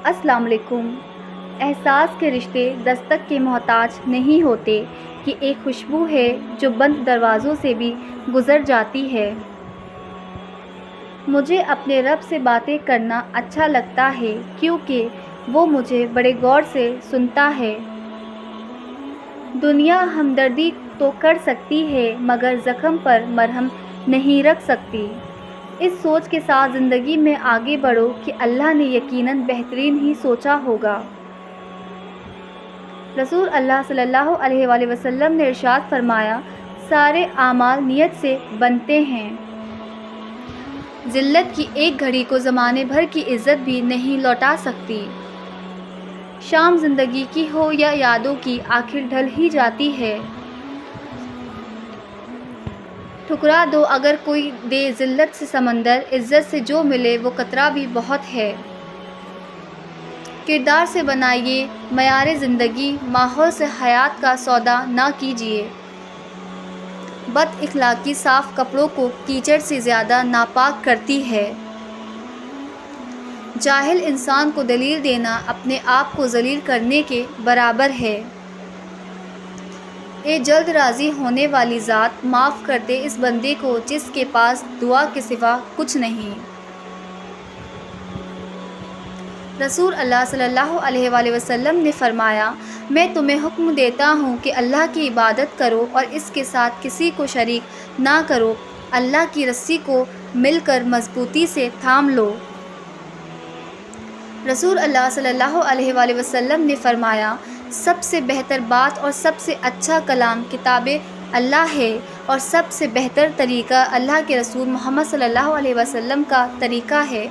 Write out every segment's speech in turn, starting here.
السلام علیکم۔ احساس کے رشتے دستک کے محتاج نہیں ہوتے کہ ایک خوشبو ہے جو بند دروازوں سے بھی گزر جاتی ہے۔ مجھے اپنے رب سے باتیں کرنا اچھا لگتا ہے کیونکہ وہ مجھے بڑے غور سے سنتا ہے۔ دنیا ہمدردی تو کر سکتی ہے مگر زخم پر مرہم نہیں رکھ سکتی۔ اس سوچ کے ساتھ زندگی میں آگے بڑھو کہ اللہ نے یقیناً بہترین ہی سوچا ہوگا۔ رسول اللہ صلی اللہ علیہ وآلہ وسلم نے ارشاد فرمایا، سارے اعمال نیت سے بنتے ہیں۔ ذلت کی ایک گھڑی کو زمانے بھر کی عزت بھی نہیں لوٹا سکتی۔ شام زندگی کی ہو یا یادوں کی، آخر ڈھل ہی جاتی ہے۔ ٹھکرا دو اگر کوئی دے ذلت سے سمندر، عزت سے جو ملے وہ قطرہ بھی بہت ہے۔ کردار سے بنائیے معیار زندگی، ماحول سے حیات کا سودا نہ کیجیے۔ بد اخلاقی صاف کپڑوں کو کیچڑ سے زیادہ ناپاک کرتی ہے۔ جاہل انسان کو دلیل دینا اپنے آپ کو ذلیل کرنے کے برابر ہے۔ اے جلد راضی ہونے والی ذات، معاف کر دے اس بندے کو جس کے پاس دعا کے سوا کچھ نہیں۔ رسول اللہ صلی اللہ علیہ وآلہ وسلم نے فرمایا، میں تمہیں حکم دیتا ہوں کہ اللہ کی عبادت کرو اور اس کے ساتھ کسی کو شریک نہ کرو۔ اللہ کی رسی کو مل کر مضبوطی سے تھام لو۔ رسول اللہ صلی اللہ علیہ وآلہ وسلم نے فرمایا، سب سے بہتر بات اور سب سے اچھا کلام کتاب اللہ ہے اور سب سے بہتر طریقہ اللہ کے رسول محمد صلی اللہ علیہ وسلم کا طریقہ ہے۔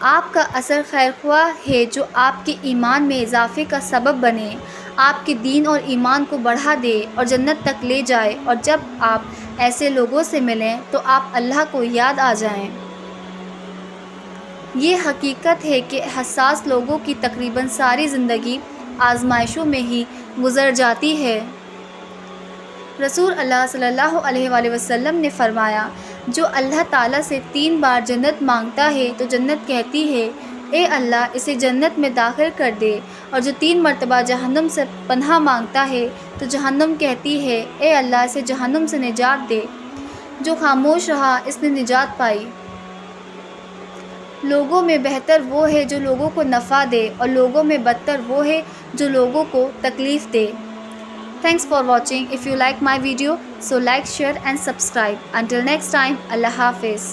آپ کا اثر خیرخواہ ہے جو آپ کے ایمان میں اضافے کا سبب بنے، آپ کے دین اور ایمان کو بڑھا دے اور جنت تک لے جائے، اور جب آپ ایسے لوگوں سے ملیں تو آپ اللہ کو یاد آ جائیں۔ یہ حقیقت ہے کہ حساس لوگوں کی تقریباً ساری زندگی آزمائشوں میں ہی گزر جاتی ہے۔ رسول اللہ صلی اللہ علیہ وآلہ وسلم نے فرمایا، جو اللہ تعالیٰ سے 3 بار جنت مانگتا ہے تو جنت کہتی ہے، اے اللہ اسے جنت میں داخل کر دے، اور جو 3 مرتبہ جہنم سے پناہ مانگتا ہے تو جہنم کہتی ہے، اے اللہ اسے جہنم سے نجات دے۔ جو خاموش رہا اس نے نجات پائی۔ لوگوں میں بہتر وہ ہے جو لوگوں کو نفع دے اور لوگوں میں بدتر وہ ہے جو لوگوں کو تکلیف دے۔ Thanks for watching. If you like my video, so like, share and subscribe. Until next time, Allah Hafiz.